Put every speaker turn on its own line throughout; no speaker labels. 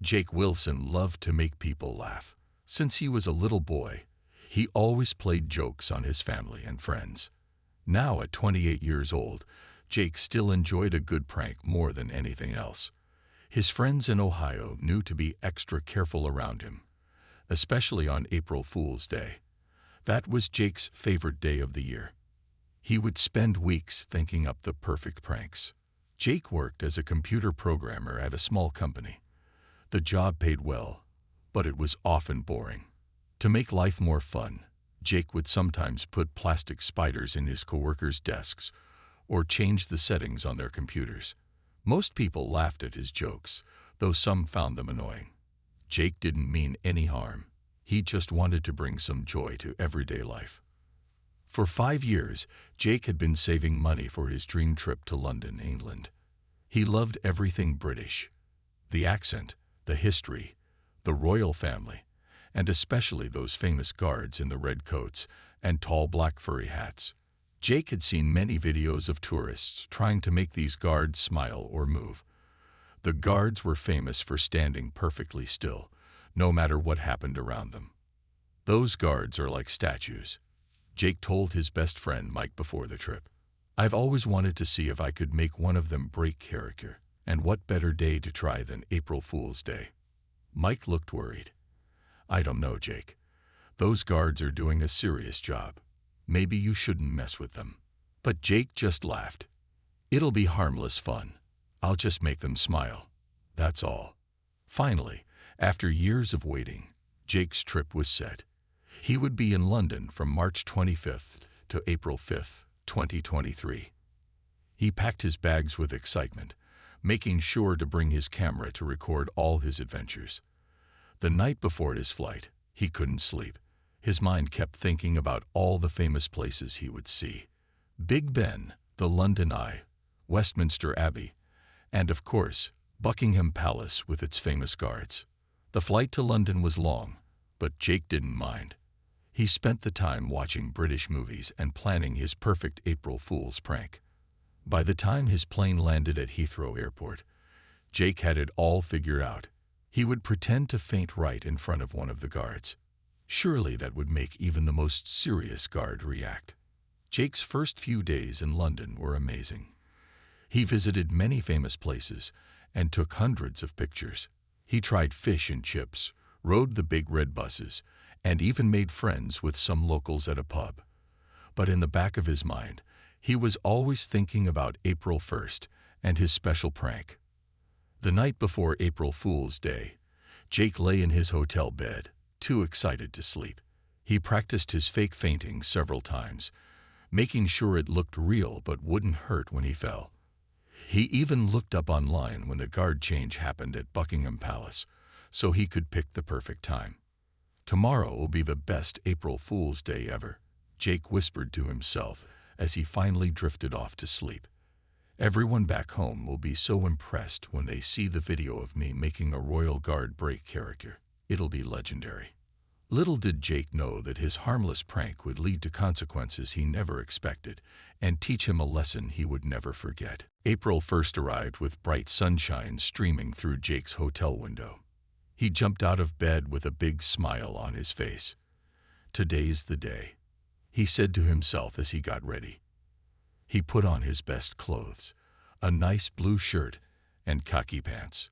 Jake Wilson loved to make people laugh. Since he was a little boy, he always played jokes on his family and friends. Now, at 28 years old, Jake still enjoyed a good prank more than anything else. His friends in Ohio knew to be extra careful around him, especially on April Fool's Day. That was Jake's favorite day of the year. He would spend weeks thinking up the perfect pranks. Jake worked as a computer programmer at a small company. The job paid well, but it was often boring. To make life more fun, Jake would sometimes put plastic spiders in his coworkers' desks or change the settings on their computers. Most people laughed at his jokes, though some found them annoying. Jake didn't mean any harm. He just wanted to bring some joy to everyday life. For 5 years, Jake had been saving money for his dream trip to London, England. He loved everything British: the accent, the history, the royal family, and especially those famous guards in the red coats and tall black furry hats. Jake had seen many videos of tourists trying to make these guards smile or move. The guards were famous for standing perfectly still, no matter what happened around them. "Those guards are like statues," Jake told his best friend Mike before the trip. "I've always wanted to see if I could make one of them break character, and what better day to try than April Fool's Day." Mike looked worried. "I don't know, Jake. Those guards are doing a serious job. Maybe you shouldn't mess with them." But Jake just laughed. "It'll be harmless fun. I'll just make them smile. That's all." Finally, after years of waiting, Jake's trip was set. He would be in London from March 25th to April 5th, 2023. He packed his bags with excitement, making sure to bring his camera to record all his adventures. The night before his flight, he couldn't sleep. His mind kept thinking about all the famous places he would see: Big Ben, the London Eye, Westminster Abbey, and of course, Buckingham Palace with its famous guards. The flight to London was long, but Jake didn't mind. He spent the time watching British movies and planning his perfect April Fool's prank. By the time his plane landed at Heathrow Airport, Jake had it all figured out. He would pretend to faint right in front of one of the guards. Surely that would make even the most serious guard react. Jake's first few days in London were amazing. He visited many famous places and took hundreds of pictures. He tried fish and chips, rode the big red buses, and even made friends with some locals at a pub. But in the back of his mind, he was always thinking about April 1st and his special prank. The night before April Fool's Day, Jake lay in his hotel bed, too excited to sleep. He practiced his fake fainting several times, making sure it looked real but wouldn't hurt when he fell. He even looked up online when the guard change happened at Buckingham Palace, so he could pick the perfect time. "Tomorrow will be the best April Fool's Day ever," Jake whispered to himself as he finally drifted off to sleep. "Everyone back home will be so impressed when they see the video of me making a royal guard break character. It'll be legendary." Little did Jake know that his harmless prank would lead to consequences he never expected and teach him a lesson he would never forget. April 1st arrived with bright sunshine streaming through Jake's hotel window. He jumped out of bed with a big smile on his face. "Today's the day," he said to himself as he got ready. He put on his best clothes, a nice blue shirt and khaki pants.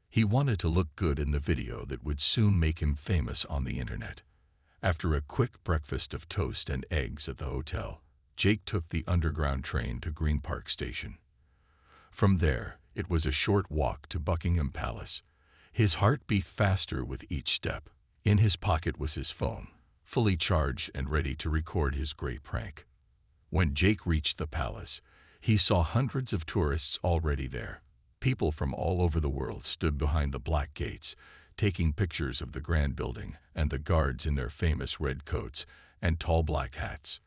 He wanted to look good in the video that would soon make him famous on the internet. After a quick breakfast of toast and eggs at the hotel, Jake took the underground train to Green Park Station. From there, it was a short walk to Buckingham Palace. His heart beat faster with each step. In his pocket was his phone, fully charged and ready to record his great prank. When Jake reached the palace, he saw hundreds of tourists already there. People from all over the world stood behind the black gates, taking pictures of the grand building and the guards in their famous red coats and tall black hats.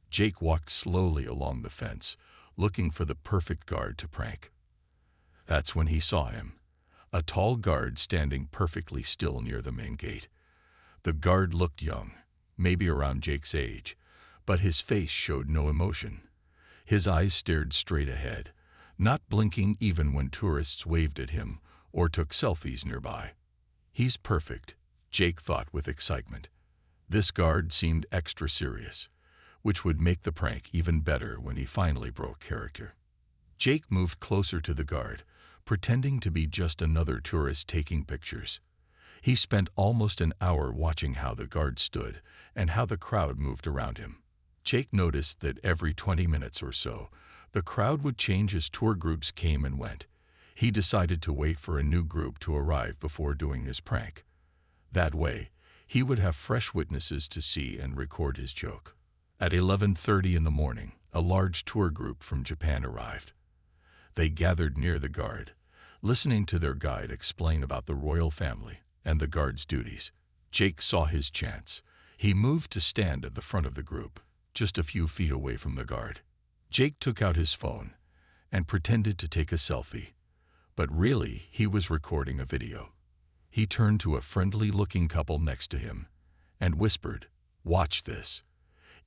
Jake walked slowly along the fence, looking for the perfect guard to prank. That's when he saw him, a tall guard standing perfectly still near the main gate. The guard looked young, maybe around Jake's age, but his face showed no emotion. His eyes stared straight ahead, not blinking even when tourists waved at him or took selfies nearby. He's perfect, Jake thought with excitement. This guard seemed extra serious, which would make the prank even better when he finally broke character. Jake moved closer to the guard, pretending to be just another tourist taking pictures. He spent almost an hour watching how the guard stood and how the crowd moved around him. Jake noticed that every 20 minutes or so, the crowd would change as tour groups came and went. He decided to wait for a new group to arrive before doing his prank. That way, he would have fresh witnesses to see and record his joke. At 11:30 in the morning, a large tour group from Japan arrived. They gathered near the guard, listening to their guide explain about the royal family and the guard's duties. Jake saw his chance. He moved to stand at the front of the group, just a few feet away from the guard. Jake took out his phone and pretended to take a selfie, but really he was recording a video. He turned to a friendly-looking couple next to him and whispered, "Watch this.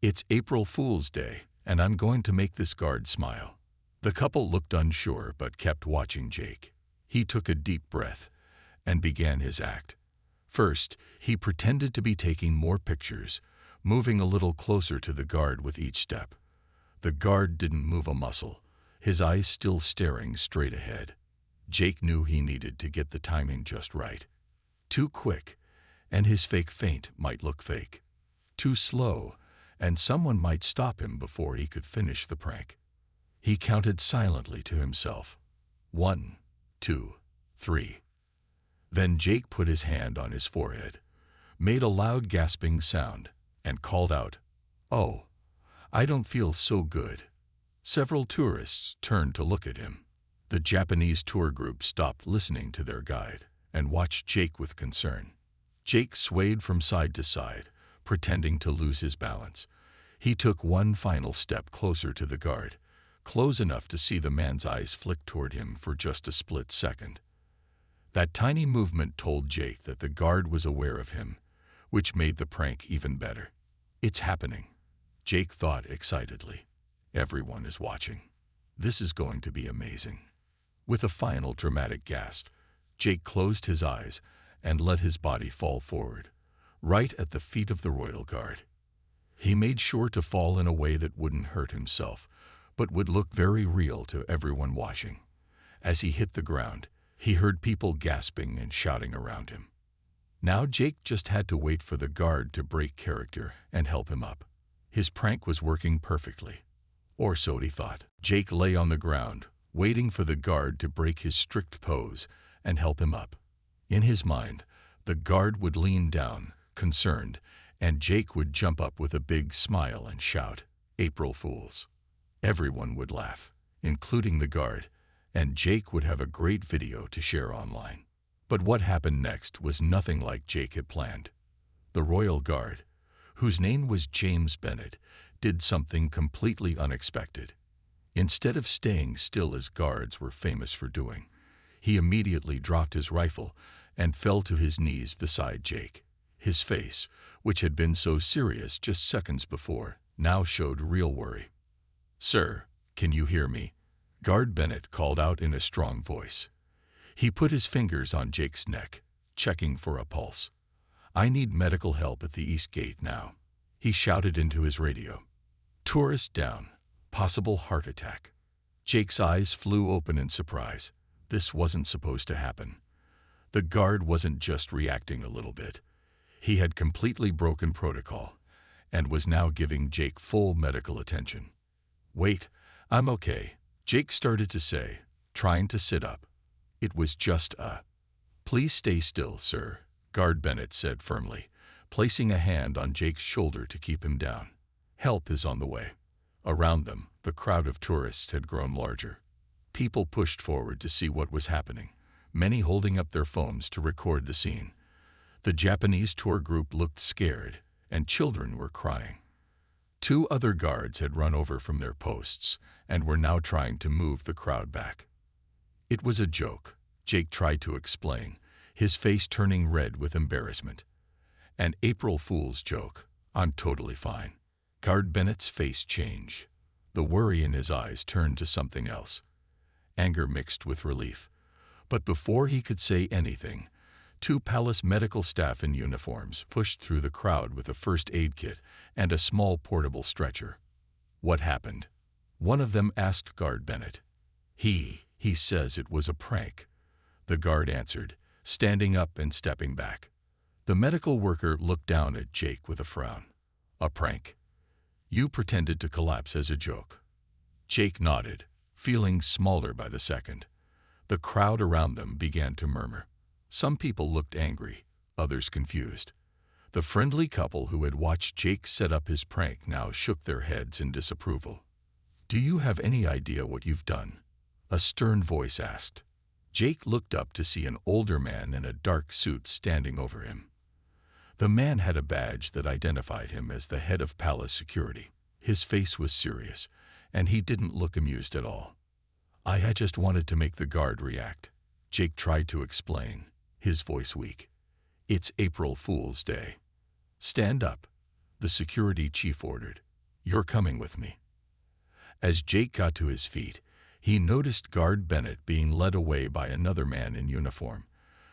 It's April Fool's Day, and I'm going to make this guard smile." The couple looked unsure but kept watching Jake. He took a deep breath and began his act. First, he pretended to be taking more pictures, moving a little closer to the guard with each step. The guard didn't move a muscle, his eyes still staring straight ahead. Jake knew he needed to get the timing just right. Too quick, and his fake feint might look fake. Too slow, and someone might stop him before he could finish the prank. He counted silently to himself. 1, 2, 3. Then Jake put his hand on his forehead, made a loud gasping sound, and called out, "Oh, I don't feel so good." Several tourists turned to look at him. The Japanese tour group stopped listening to their guide and watched Jake with concern. Jake swayed from side to side, pretending to lose his balance. He took one final step closer to the guard, close enough to see the man's eyes flick toward him for just a split second. That tiny movement told Jake that the guard was aware of him, which made the prank even better. "It's happening," Jake thought excitedly. "Everyone is watching. This is going to be amazing." With a final dramatic gasp, Jake closed his eyes and let his body fall forward, right at the feet of the royal guard. He made sure to fall in a way that wouldn't hurt himself, but would look very real to everyone watching. As he hit the ground, he heard people gasping and shouting around him. Now Jake just had to wait for the guard to break character and help him up. His prank was working perfectly. Or so he thought. Jake lay on the ground, waiting for the guard to break his strict pose and help him up. In his mind, the guard would lean down, concerned, and Jake would jump up with a big smile and shout, "April Fools." Everyone would laugh, including the guard, and Jake would have a great video to share online. But what happened next was nothing like Jake had planned. The royal guard, whose name was James Bennett, did something completely unexpected. Instead of staying still as guards were famous for doing, he immediately dropped his rifle and fell to his knees beside Jake. His face, which had been so serious just seconds before, now showed real worry. "Sir, can you hear me?" Guard Bennett called out in a strong voice. He put his fingers on Jake's neck, checking for a pulse. "I need medical help at the East Gate now," he shouted into his radio. "Tourist down. Possible heart attack." Jake's eyes flew open in surprise. This wasn't supposed to happen. The guard wasn't just reacting a little bit. He had completely broken protocol and was now giving Jake full medical attention. "Wait, I'm okay," Jake started to say, trying to sit up. "It was just a..." "Please stay still, sir," Guard Bennett said firmly, placing a hand on Jake's shoulder to keep him down. "Help is on the way." Around them, the crowd of tourists had grown larger. People pushed forward to see what was happening, many holding up their phones to record the scene. The Japanese tour group looked scared, and children were crying. 2 other guards had run over from their posts and were now trying to move the crowd back. "It was a joke," Jake tried to explain, his face turning red with embarrassment. "An April Fool's joke. I'm totally fine." Guard Bennett's face changed. The worry in his eyes turned to something else, anger mixed with relief. But before he could say anything, Two palace medical staff in uniforms pushed through the crowd with a first aid kit and a small portable stretcher. What happened? One of them asked Guard Bennett. He says it was a prank, the guard answered, standing up and stepping back. The medical worker looked down at Jake with a frown. A prank? You pretended to collapse as a joke. Jake nodded, feeling smaller by the second. The crowd around them began to murmur. Some people looked angry, others confused. The friendly couple who had watched Jake set up his prank now shook their heads in disapproval. Do you have any idea what you've done? A stern voice asked. Jake looked up to see an older man in a dark suit standing over him. The man had a badge that identified him as the head of palace security. His face was serious, and he didn't look amused at all. I had just wanted to make the guard react, Jake tried to explain, his voice weak. It's April Fool's Day. Stand up, the security chief ordered. You're coming with me. As Jake got to his feet, he noticed Guard Bennett being led away by another man in uniform,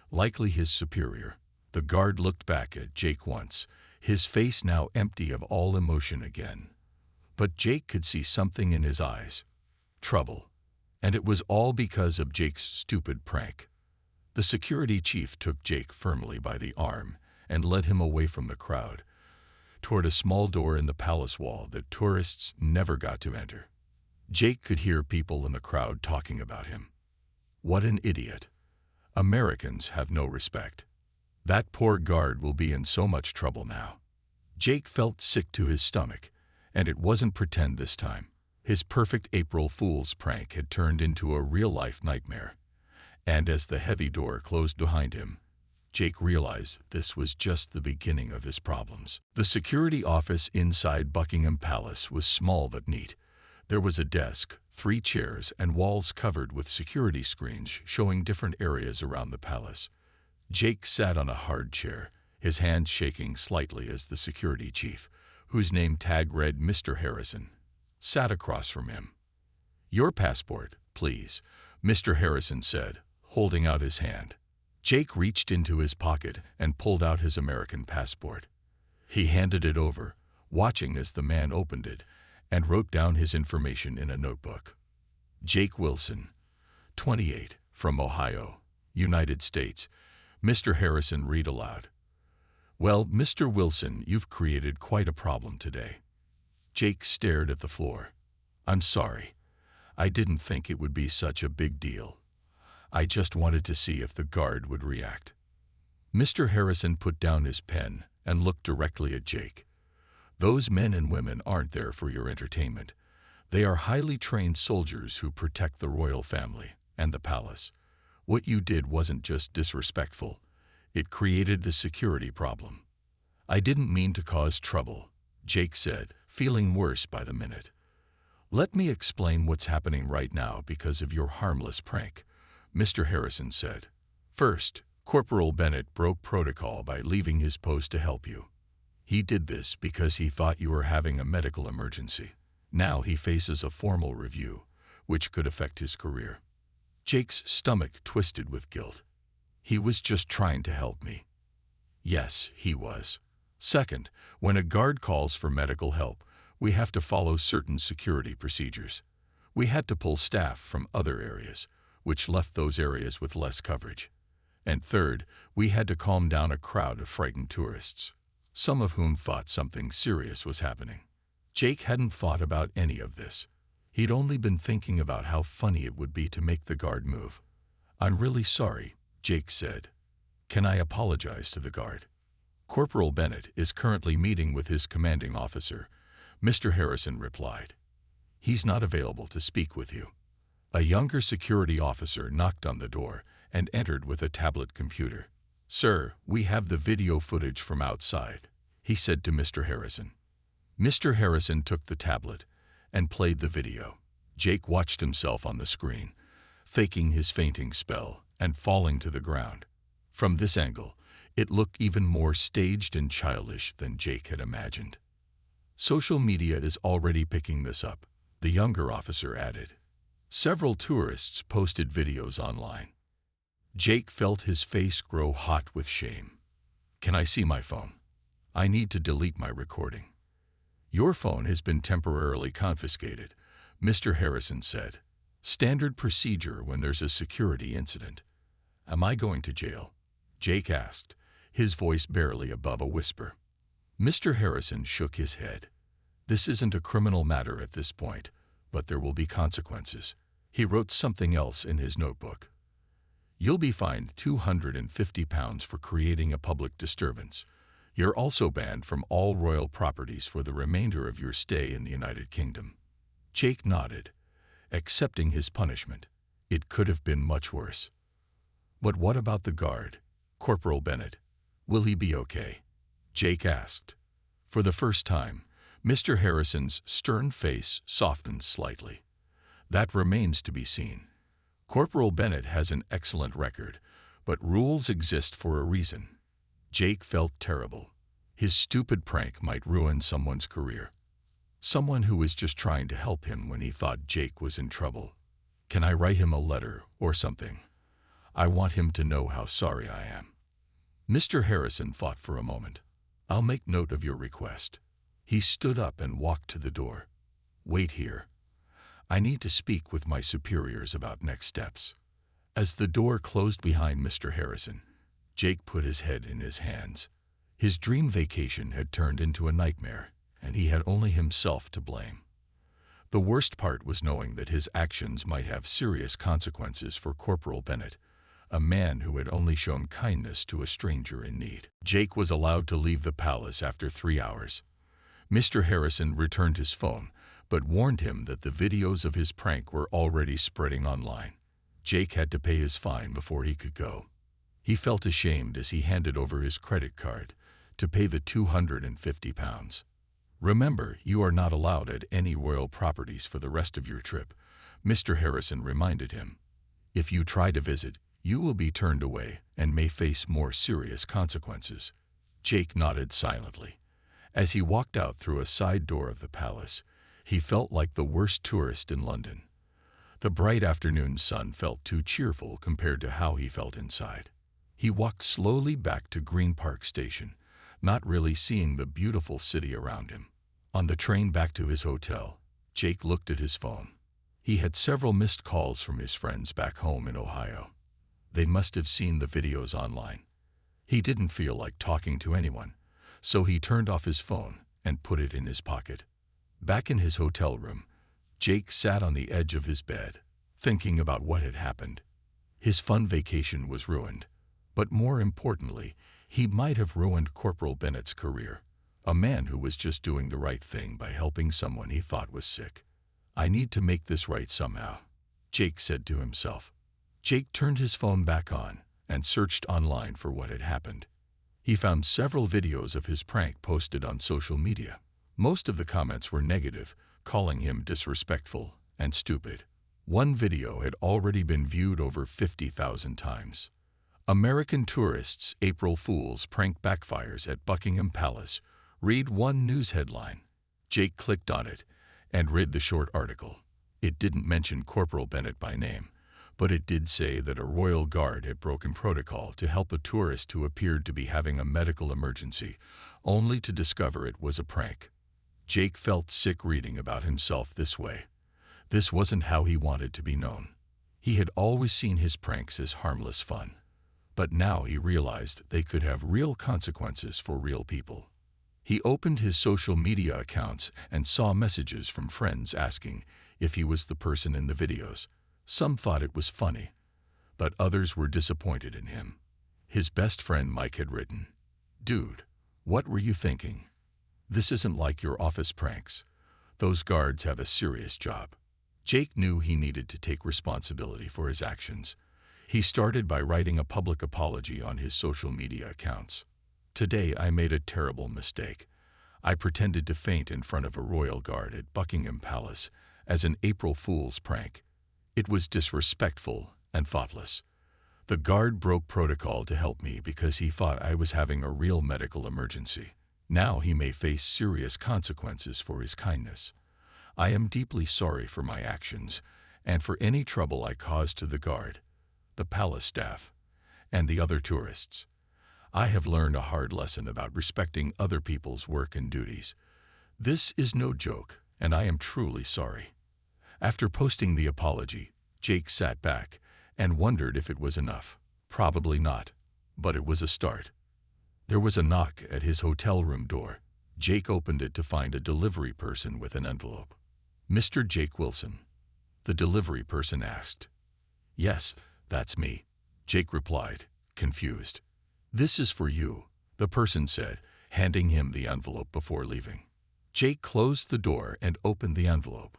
likely his superior. The guard looked back at Jake once, his face now empty of all emotion again. But Jake could see something in his eyes. Trouble. And it was all because of Jake's stupid prank. The security chief took Jake firmly by the arm and led him away from the crowd, toward a small door in the palace wall that tourists never got to enter. Jake could hear people in the crowd talking about him. What an idiot. Americans have no respect. That poor guard will be in so much trouble now. Jake felt sick to his stomach, and it wasn't pretend this time. His perfect April Fool's prank had turned into a real-life nightmare. And as the heavy door closed behind him, Jake realized this was just the beginning of his problems. The security office inside Buckingham Palace was small but neat. There was a desk, 3 chairs, and walls covered with security screens showing different areas around the palace. Jake sat on a hard chair, his hands shaking slightly as the security chief, whose name tag read Mr. Harrison, sat across from him. Your passport, please, Mr. Harrison said, holding out his hand. Jake reached into his pocket and pulled out his American passport. He handed it over, watching as the man opened it, and wrote down his information in a notebook. Jake Wilson, 28, from Ohio, United States. Mr. Harrison read aloud. Well, Mr. Wilson, you've created quite a problem today. Jake stared at the floor. I'm sorry. I didn't think it would be such a big deal. I just wanted to see if the guard would react. Mr. Harrison put down his pen and looked directly at Jake. Those men and women aren't there for your entertainment. They are highly trained soldiers who protect the royal family and the palace. What you did wasn't just disrespectful. It created a security problem. I didn't mean to cause trouble, Jake said, feeling worse by the minute. Let me explain what's happening right now because of your harmless prank, Mr. Harrison said. First, Corporal Bennett broke protocol by leaving his post to help you. He did this because he thought you were having a medical emergency. Now he faces a formal review, which could affect his career. Jake's stomach twisted with guilt. He was just trying to help me. Yes, he was. Second, when a guard calls for medical help, we have to follow certain security procedures. We had to pull staff from other areas, which left those areas with less coverage. And third, we had to calm down a crowd of frightened tourists, some of whom thought something serious was happening. Jake hadn't thought about any of this. He'd only been thinking about how funny it would be to make the guard move. I'm really sorry, Jake said. Can I apologize to the guard? Corporal Bennett is currently meeting with his commanding officer, Mr. Harrison replied. He's not available to speak with you. A younger security officer knocked on the door and entered with a tablet computer. Sir, we have the video footage from outside, he said to Mr. Harrison. Mr. Harrison took the tablet and played the video. Jake watched himself on the screen, faking his fainting spell and falling to the ground. From this angle, it looked even more staged and childish than Jake had imagined. Social media is already picking this up, the younger officer added. Several tourists posted videos online. Jake felt his face grow hot with shame. "Can I see my phone? I need to delete my recording." "Your phone has been temporarily confiscated," Mr. Harrison said. "Standard procedure when there's a security incident." "Am I going to jail?" Jake asked, his voice barely above a whisper. Mr. Harrison shook his head. "This isn't a criminal matter at this point, but there will be consequences." He wrote something else in his notebook. "You'll be fined £250 for creating a public disturbance. You're also banned from all royal properties for the remainder of your stay in the United Kingdom." Jake nodded, accepting his punishment. It could have been much worse. "But what about the guard, Corporal Bennett? Will he be okay?" Jake asked. For the first time, Mr. Harrison's stern face softened slightly. "That remains to be seen. Corporal Bennett has an excellent record, but rules exist for a reason." Jake felt terrible. His stupid prank might ruin someone's career. Someone who was just trying to help him when he thought Jake was in trouble. "Can I write him a letter or something? I want him to know how sorry I am." Mr. Harrison thought for a moment. "I'll make note of your request." He stood up and walked to the door. "Wait here. I need to speak with my superiors about next steps." As the door closed behind Mr. Harrison, Jake put his head in his hands. His dream vacation had turned into a nightmare, and he had only himself to blame. The worst part was knowing that his actions might have serious consequences for Corporal Bennett, a man who had only shown kindness to a stranger in need. Jake was allowed to leave the palace after 3 hours. Mr. Harrison returned his phone, but warned him that the videos of his prank were already spreading online. Jake had to pay his fine before he could go. He felt ashamed as he handed over his credit card to pay the £250. "Remember, you are not allowed at any royal properties for the rest of your trip," Mr. Harrison reminded him. "If you try to visit, you will be turned away and may face more serious consequences." Jake nodded silently. As he walked out through a side door of the palace, he felt like the worst tourist in London. The bright afternoon sun felt too cheerful compared to how he felt inside. He walked slowly back to Green Park Station, not really seeing the beautiful city around him. On the train back to his hotel, Jake looked at his phone. He had several missed calls from his friends back home in Ohio. They must have seen the videos online. He didn't feel like talking to anyone, so he turned off his phone and put it in his pocket. Back in his hotel room, Jake sat on the edge of his bed, thinking about what had happened. His fun vacation was ruined, but more importantly, he might have ruined Corporal Bennett's career, a man who was just doing the right thing by helping someone he thought was sick. "I need to make this right somehow," Jake said to himself. Jake turned his phone back on and searched online for what had happened. He found several videos of his prank posted on social media. Most of the comments were negative, calling him disrespectful and stupid. One video had already been viewed over 50,000 times. "American tourists' April Fool's prank backfires at Buckingham Palace," read one news headline. Jake clicked on it and read the short article. It didn't mention Corporal Bennett by name, but it did say that a royal guard had broken protocol to help a tourist who appeared to be having a medical emergency, only to discover it was a prank. Jake felt sick reading about himself this way. This wasn't how he wanted to be known. He had always seen his pranks as harmless fun, but now he realized they could have real consequences for real people. He opened his social media accounts and saw messages from friends asking if he was the person in the videos. Some thought it was funny, but others were disappointed in him. His best friend Mike had written, "Dude, what were you thinking? This isn't like your office pranks. Those guards have a serious job." Jake knew he needed to take responsibility for his actions. He started by writing a public apology on his social media accounts. "Today I made a terrible mistake. I pretended to faint in front of a royal guard at Buckingham Palace as an April Fool's prank. It was disrespectful and thoughtless. The guard broke protocol to help me because he thought I was having a real medical emergency. Now he may face serious consequences for his kindness. I am deeply sorry for my actions and for any trouble I caused to the guard, the palace staff, and the other tourists. I have learned a hard lesson about respecting other people's work and duties. This is no joke, and I am truly sorry." After posting the apology, Jake sat back and wondered if it was enough. Probably not, but it was a start. There was a knock at his hotel room door. Jake opened it to find a delivery person with an envelope. "Mr. Jake Wilson?" the delivery person asked. "Yes, that's me," Jake replied, confused. "This is for you," the person said, handing him the envelope before leaving. Jake closed the door and opened the envelope.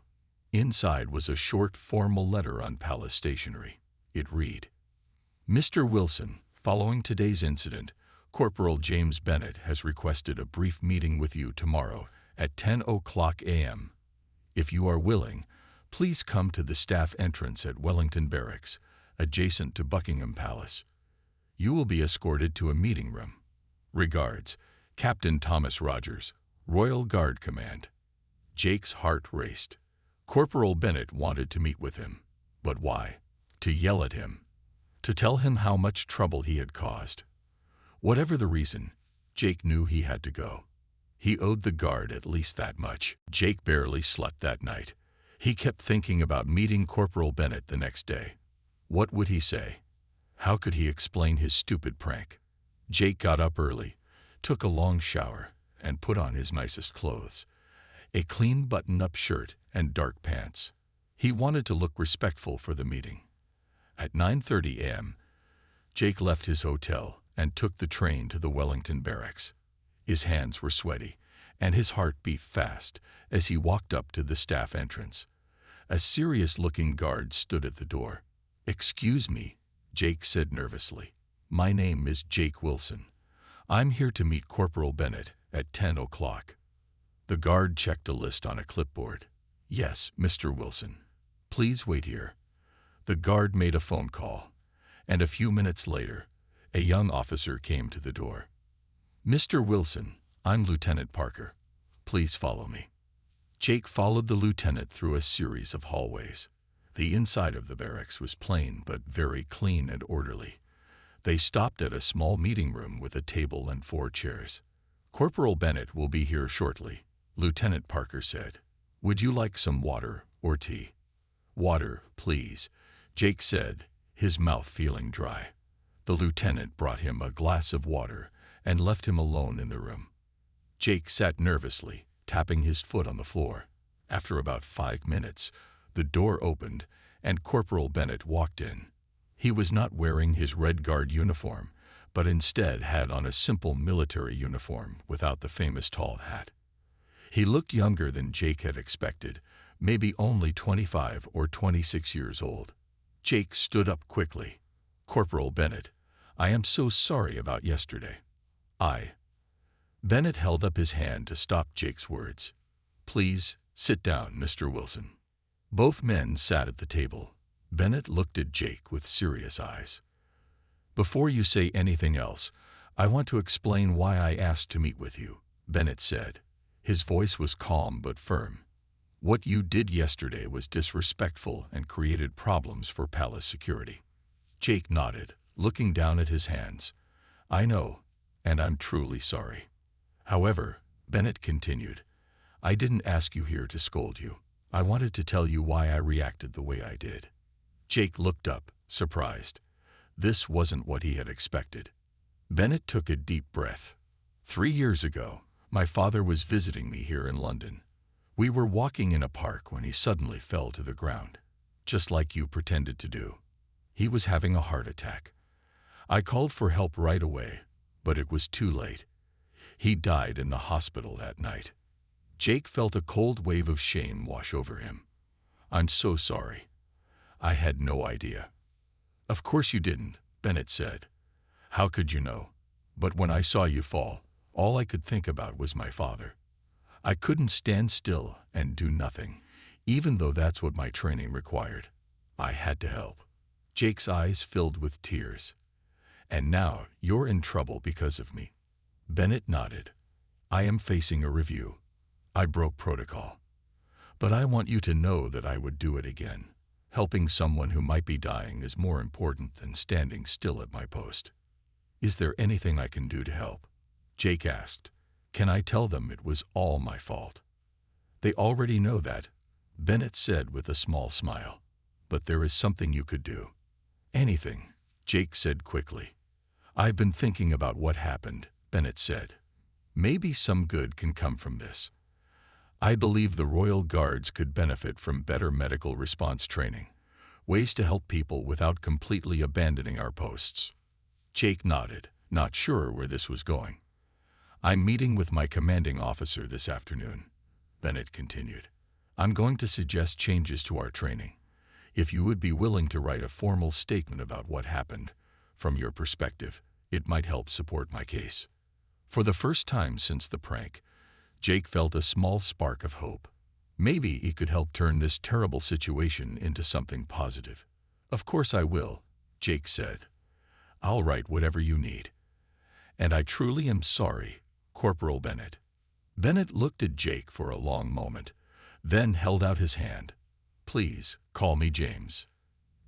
Inside was a short, formal letter on palace stationery. It read, "Mr. Wilson, following today's incident, Corporal James Bennett has requested a brief meeting with you tomorrow at 10:00 a.m. If you are willing, please come to the staff entrance at Wellington Barracks, adjacent to Buckingham Palace. You will be escorted to a meeting room. Regards, Captain Thomas Rogers, Royal Guard Command." Jake's heart raced. Corporal Bennett wanted to meet with him. But why? To yell at him? To tell him how much trouble he had caused? Whatever the reason, Jake knew he had to go. He owed the guard at least that much. Jake barely slept that night. He kept thinking about meeting Corporal Bennett the next day. What would he say? How could he explain his stupid prank? Jake got up early, took a long shower, and put on his nicest clothes. A clean button-up shirt and dark pants. He wanted to look respectful for the meeting. At 9:30 a.m., Jake left his hotel and took the train to the Wellington Barracks. His hands were sweaty, and his heart beat fast as he walked up to the staff entrance. A serious-looking guard stood at the door. "Excuse me," Jake said nervously. "My name is Jake Wilson. I'm here to meet Corporal Bennett at 10:00. The guard checked a list on a clipboard. "Yes, Mr. Wilson. Please wait here." The guard made a phone call, and a few minutes later, a young officer came to the door. "Mr. Wilson, I'm Lieutenant Parker. Please follow me." Jake followed the lieutenant through a series of hallways. The inside of the barracks was plain but very clean and orderly. They stopped at a small meeting room with a table and 4 chairs. "Corporal Bennett will be here shortly," Lieutenant Parker said. "Would you like some water or tea?" "Water, please," Jake said, his mouth feeling dry. The lieutenant brought him a glass of water and left him alone in the room. Jake sat nervously, tapping his foot on the floor. After about 5 minutes, the door opened and Corporal Bennett walked in. He was not wearing his Red Guard uniform, but instead had on a simple military uniform without the famous tall hat. He looked younger than Jake had expected, maybe only 25 or 26 years old. Jake stood up quickly. "Corporal Bennett, I am so sorry about yesterday." Bennett held up his hand to stop Jake's words. "Please, sit down, Mr. Wilson." Both men sat at the table. Bennett looked at Jake with serious eyes. "Before you say anything else, I want to explain why I asked to meet with you," Bennett said. His voice was calm but firm. "What you did yesterday was disrespectful and created problems for palace security." Jake nodded, looking down at his hands. "I know, and I'm truly sorry. However," Bennett continued, "I didn't ask you here to scold you. I wanted to tell you why I reacted the way I did." Jake looked up, surprised. This wasn't what he had expected. Bennett took a deep breath. 3 years ago, my father was visiting me here in London. We were walking in a park when he suddenly fell to the ground, just like you pretended to do. He was having a heart attack. I called for help right away, but it was too late. He died in the hospital that night. Jake felt a cold wave of shame wash over him. "I'm so sorry. I had no idea." "Of course you didn't," Bennett said. "How could you know? But when I saw you fall, all I could think about was my father. I couldn't stand still and do nothing, even though that's what my training required. I had to help." Jake's eyes filled with tears. "And now you're in trouble because of me." Bennett nodded. "I am facing a review. I broke protocol. But I want you to know that I would do it again. Helping someone who might be dying is more important than standing still at my post. Is there anything I can do to help? Jake asked. Can I tell them it was all my fault? They already know that, Bennett said with a small smile. But there is something you could do. Anything, Jake said quickly. I've been thinking about what happened, Bennett said. Maybe some good can come from this. I believe the Royal Guards could benefit from better medical response training, ways to help people without completely abandoning our posts. Jake nodded, not sure where this was going. I'm meeting with my commanding officer this afternoon, Bennett continued. I'm going to suggest changes to our training. If you would be willing to write a formal statement about what happened, from your perspective, it might help support my case. For the first time since the prank, Jake felt a small spark of hope. Maybe he could help turn this terrible situation into something positive. Of course I will, Jake said. I'll write whatever you need. And I truly am sorry, Corporal Bennett. Bennett looked at Jake for a long moment, then held out his hand. Please, call me James.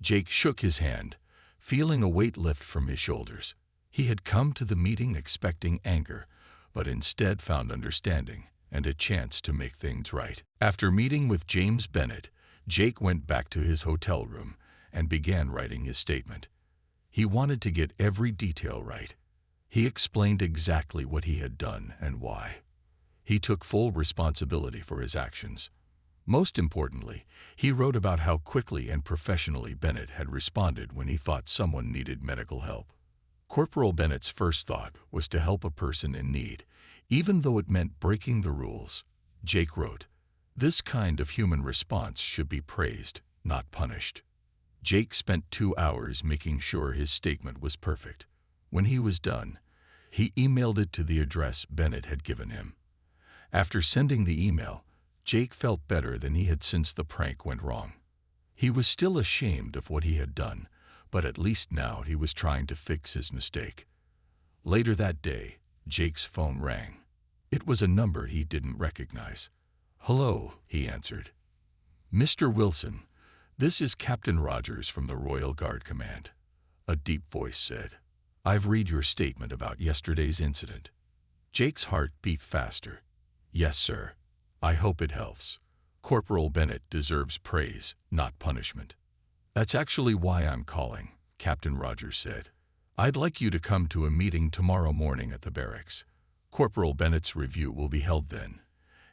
Jake shook his hand, feeling a weight lift from his shoulders. He had come to the meeting expecting anger, but instead found understanding and a chance to make things right. After meeting with James Bennett, Jake went back to his hotel room and began writing his statement. He wanted to get every detail right. He explained exactly what he had done and why. He took full responsibility for his actions. Most importantly, he wrote about how quickly and professionally Bennett had responded when he thought someone needed medical help. Corporal Bennett's first thought was to help a person in need, even though it meant breaking the rules. Jake wrote, "This kind of human response should be praised, not punished." Jake spent 2 hours making sure his statement was perfect. When he was done, he emailed it to the address Bennett had given him. After sending the email, Jake felt better than he had since the prank went wrong. He was still ashamed of what he had done, but at least now he was trying to fix his mistake. Later that day, Jake's phone rang. It was a number he didn't recognize. "Hello," he answered. "Mr. Wilson, this is Captain Rogers from the Royal Guard Command," a deep voice said. "I've read your statement about yesterday's incident." Jake's heart beat faster. "Yes, sir. I hope it helps. Corporal Bennett deserves praise, not punishment." "That's actually why I'm calling," Captain Rogers said. "I'd like you to come to a meeting tomorrow morning at the barracks. Corporal Bennett's review will be held then,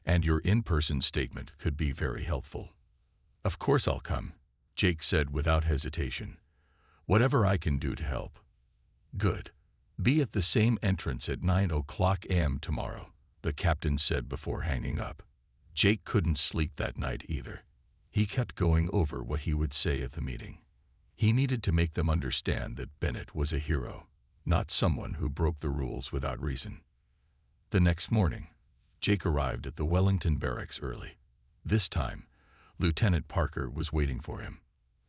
and your in-person statement could be very helpful." "Of course I'll come," Jake said without hesitation. "Whatever I can do to help." "Good. Be at the same entrance at 9:00 a.m. tomorrow," the captain said before hanging up. Jake couldn't sleep that night either. He kept going over what he would say at the meeting. He needed to make them understand that Bennett was a hero, not someone who broke the rules without reason. The next morning, Jake arrived at the Wellington barracks early. This time, Lieutenant Parker was waiting for him.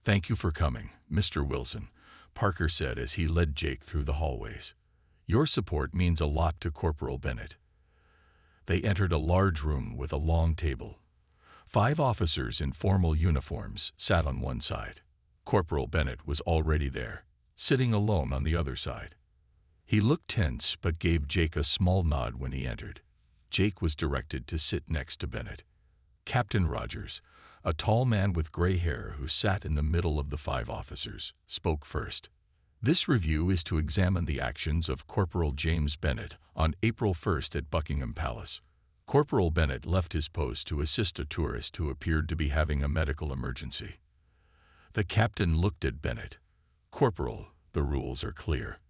"Thank you for coming, Mr. Wilson," Parker said as he led Jake through the hallways. "Your support means a lot to Corporal Bennett." They entered a large room with a long table. 5 officers in formal uniforms sat on one side. Corporal Bennett was already there, sitting alone on the other side. He looked tense but gave Jake a small nod when he entered. Jake was directed to sit next to Bennett. Captain Rogers, a tall man with gray hair who sat in the middle of the 5 officers, spoke first. "This review is to examine the actions of Corporal James Bennett on April 1st at Buckingham Palace. Corporal Bennett left his post to assist a tourist who appeared to be having a medical emergency." The captain looked at Bennett. "Corporal, the rules are clear.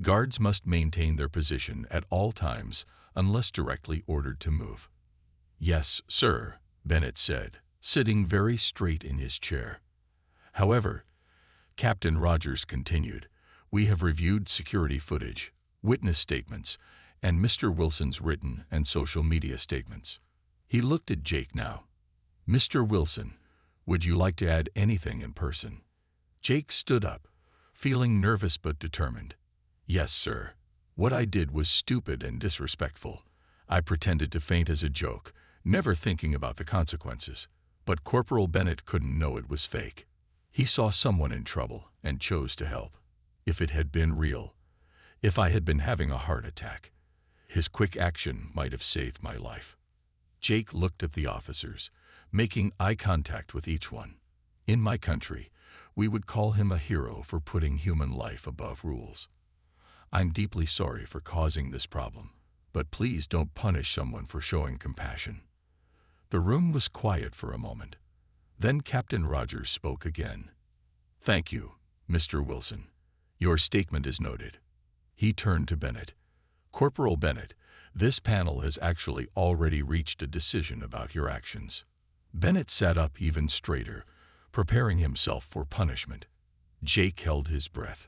Guards must maintain their position at all times unless directly ordered to move." "Yes, sir," Bennett said, sitting very straight in his chair. "However," Captain Rogers continued, "we have reviewed security footage, witness statements, and Mr. Wilson's written and social media statements." He looked at Jake now. "Mr. Wilson, would you like to add anything in person?" Jake stood up, feeling nervous but determined. "Yes, sir. What I did was stupid and disrespectful. I pretended to faint as a joke, never thinking about the consequences. But Corporal Bennett couldn't know it was fake. He saw someone in trouble and chose to help. If it had been real, if I had been having a heart attack, his quick action might have saved my life. Jake looked at the officers, making eye contact with each one. In my country, we would call him a hero for putting human life above rules. I'm deeply sorry for causing this problem, but please don't punish someone for showing compassion. The room was quiet for a moment. Then Captain Rogers spoke again. Thank you, Mr. Wilson. Your statement is noted. He turned to Bennett. Corporal Bennett, this panel has actually already reached a decision about your actions. Bennett sat up even straighter, preparing himself for punishment. Jake held his breath.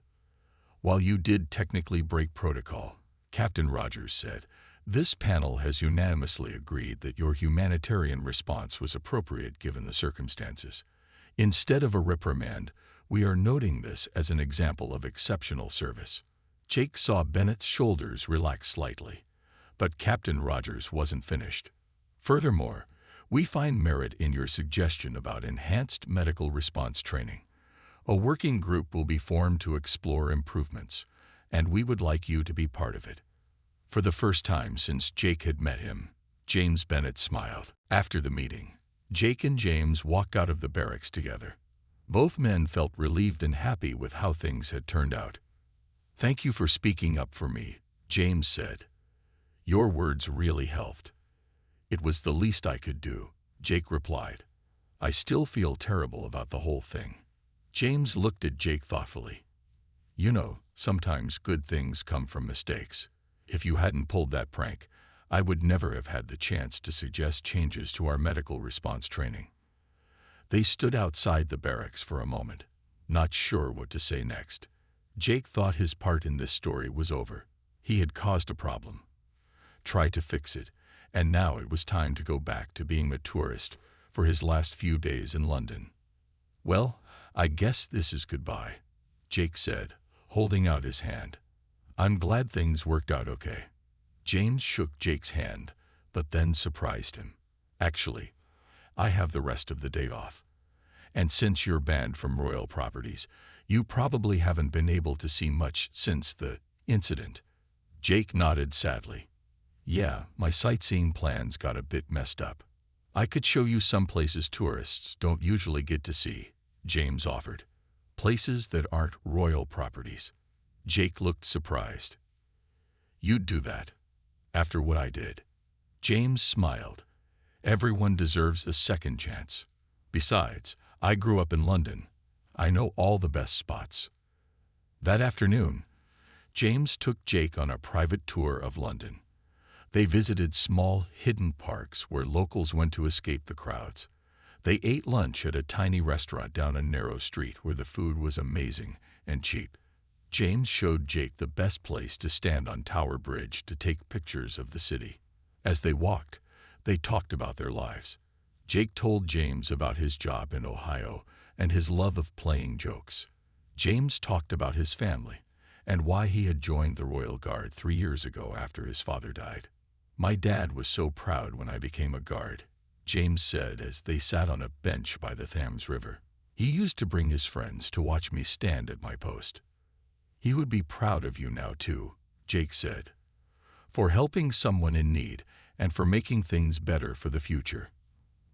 While you did technically break protocol, Captain Rogers said, this panel has unanimously agreed that your humanitarian response was appropriate given the circumstances. Instead of a reprimand, we are noting this as an example of exceptional service. Jake saw Bennett's shoulders relax slightly, but Captain Rogers wasn't finished. Furthermore, we find merit in your suggestion about enhanced medical response training. A working group will be formed to explore improvements, and we would like you to be part of it. For the first time since Jake had met him, James Bennett smiled. After the meeting, Jake and James walked out of the barracks together. Both men felt relieved and happy with how things had turned out. Thank you for speaking up for me, James said. Your words really helped. It was the least I could do, Jake replied. I still feel terrible about the whole thing. James looked at Jake thoughtfully. You know, sometimes good things come from mistakes. If you hadn't pulled that prank, I would never have had the chance to suggest changes to our medical response training. They stood outside the barracks for a moment, not sure what to say next. Jake thought his part in this story was over. He had caused a problem, tried to fix it, and now it was time to go back to being a tourist for his last few days in London. Well, I guess this is goodbye, Jake said, holding out his hand. I'm glad things worked out okay. James shook Jake's hand, but then surprised him. Actually, I have the rest of the day off. And since you're banned from royal properties, you probably haven't been able to see much since the incident. Jake nodded sadly. Yeah, my sightseeing plans got a bit messed up. I could show you some places tourists don't usually get to see, James offered. Places that aren't royal properties. Jake looked surprised. You'd do that, after what I did. James smiled. Everyone deserves a second chance. Besides, I grew up in London. I know all the best spots. That afternoon, James took Jake on a private tour of London. They visited small, hidden parks where locals went to escape the crowds. They ate lunch at a tiny restaurant down a narrow street where the food was amazing and cheap. James showed Jake the best place to stand on Tower Bridge to take pictures of the city. As they walked, they talked about their lives. Jake told James about his job in Ohio and his love of playing jokes. James talked about his family and why he had joined the Royal Guard 3 years ago after his father died. My dad was so proud when I became a guard, James said as they sat on a bench by the Thames River. He used to bring his friends to watch me stand at my post. He would be proud of you now too, Jake said, for helping someone in need and for making things better for the future.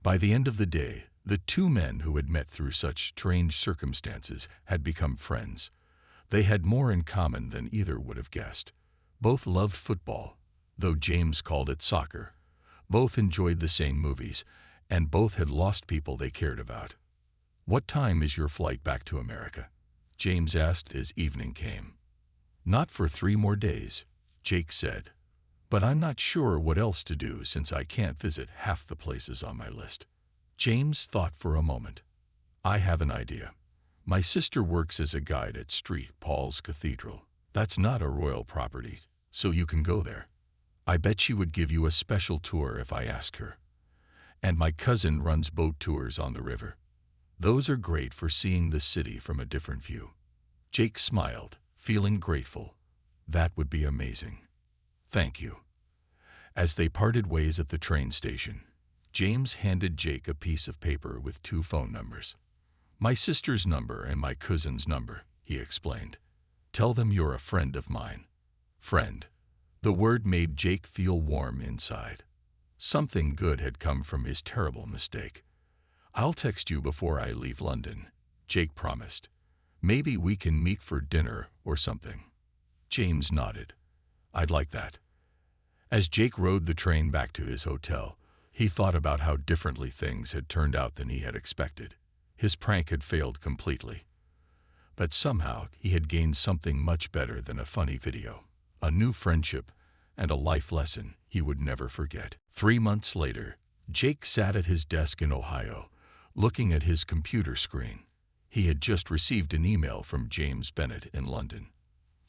By the end of the day, the two men who had met through such strange circumstances had become friends. They had more in common than either would have guessed. Both loved football, though James called it soccer. Both enjoyed the same movies, and both had lost people they cared about. What time is your flight back to America? James asked as evening came. Not for 3 more days, Jake said. But I'm not sure what else to do since I can't visit half the places on my list. James thought for a moment. I have an idea. My sister works as a guide at St. Paul's Cathedral. That's not a royal property, so you can go there. I bet she would give you a special tour if I ask her. And my cousin runs boat tours on the river. Those are great for seeing the city from a different view. Jake smiled, feeling grateful. That would be amazing. Thank you. As they parted ways at the train station, James handed Jake a piece of paper with 2 phone numbers. "My sister's number and my cousin's number," he explained. "Tell them you're a friend of mine." Friend. The word made Jake feel warm inside. Something good had come from his terrible mistake. "I'll text you before I leave London," Jake promised. "Maybe we can meet for dinner or something." James nodded. "I'd like that." As Jake rode the train back to his hotel, he thought about how differently things had turned out than he had expected. His prank had failed completely. But somehow he had gained something much better than a funny video. A new friendship and a life lesson he would never forget. 3 months later, Jake sat at his desk in Ohio, looking at his computer screen. He had just received an email from James Bennett in London.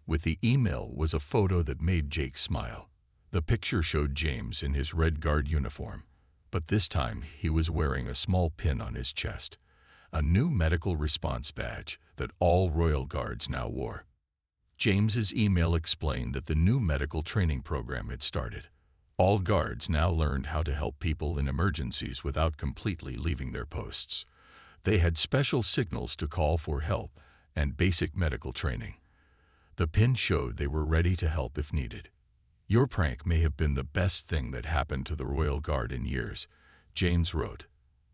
With the email was a photo that made Jake smile. The picture showed James in his Red Guard uniform, but this time he was wearing a small pin on his chest, a new medical response badge that all Royal Guards now wore. James's email explained that the new medical training program had started. All guards now learned how to help people in emergencies without completely leaving their posts. They had special signals to call for help and basic medical training. The pin showed they were ready to help if needed. "Your prank may have been the best thing that happened to the Royal Guard in years," James wrote.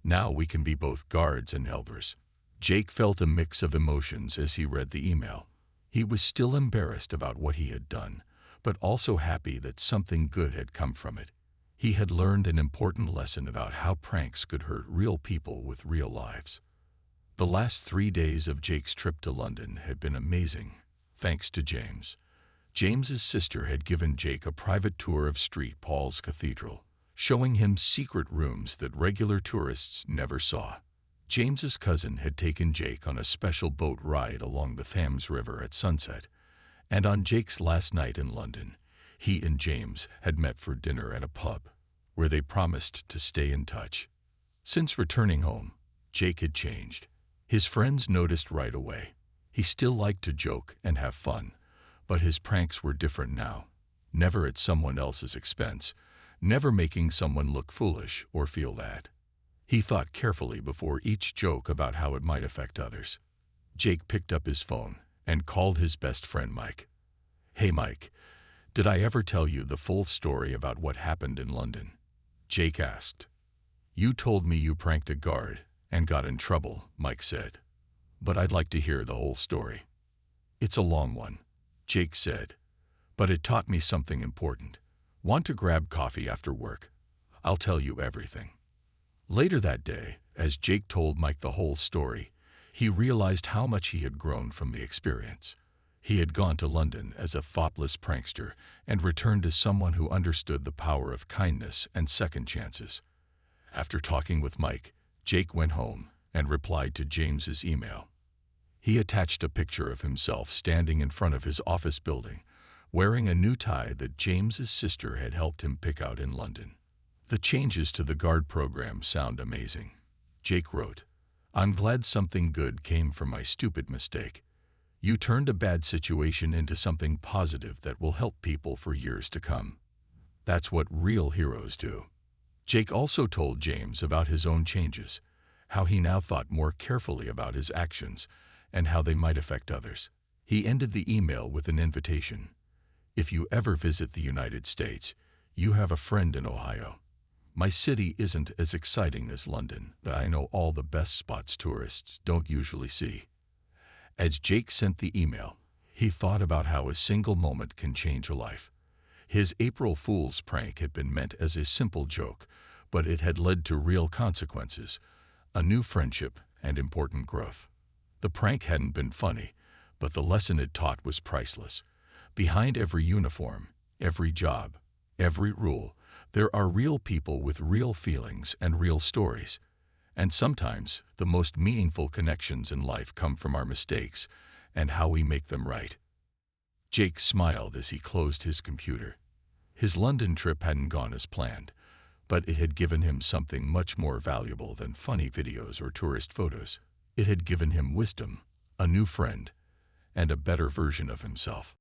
"Now we can be both guards and helpers." Jake felt a mix of emotions as he read the email. He was still embarrassed about what he had done, but also happy that something good had come from it. He had learned an important lesson about how pranks could hurt real people with real lives. The last 3 days of Jake's trip to London had been amazing, thanks to James. James's sister had given Jake a private tour of St. Paul's Cathedral, showing him secret rooms that regular tourists never saw. James's cousin had taken Jake on a special boat ride along the Thames River at sunset, and on Jake's last night in London, he and James had met for dinner at a pub, where they promised to stay in touch. Since returning home, Jake had changed. His friends noticed right away. He still liked to joke and have fun, but his pranks were different now. Never at someone else's expense, never making someone look foolish or feel bad. He thought carefully before each joke about how it might affect others. Jake picked up his phone and called his best friend Mike. "Hey Mike, did I ever tell you the full story about what happened in London?" Jake asked. "You told me you pranked a guard and got in trouble," Mike said. "But I'd like to hear the whole story." "It's a long one," Jake said, "but it taught me something important. Want to grab coffee after work? I'll tell you everything." Later that day, as Jake told Mike the whole story, he realized how much he had grown from the experience. He had gone to London as a thoughtless prankster and returned as someone who understood the power of kindness and second chances. After talking with Mike, Jake went home and replied to James's email. He attached a picture of himself standing in front of his office building, wearing a new tie that James's sister had helped him pick out in London. "The changes to the guard program sound amazing," Jake wrote. "I'm glad something good came from my stupid mistake. You turned a bad situation into something positive that will help people for years to come. That's what real heroes do." Jake also told James about his own changes, how he now thought more carefully about his actions and how they might affect others. He ended the email with an invitation. "If you ever visit the United States, you have a friend in Ohio. My city isn't as exciting as London, but I know all the best spots tourists don't usually see." As Jake sent the email, he thought about how a single moment can change a life. His April Fool's prank had been meant as a simple joke, but it had led to real consequences, a new friendship, and important growth. The prank hadn't been funny, but the lesson it taught was priceless. Behind every uniform, every job, every rule, there are real people with real feelings and real stories. And sometimes the most meaningful connections in life come from our mistakes and how we make them right. Jake smiled as he closed his computer. His London trip hadn't gone as planned, but it had given him something much more valuable than funny videos or tourist photos. It had given him wisdom, a new friend, and a better version of himself.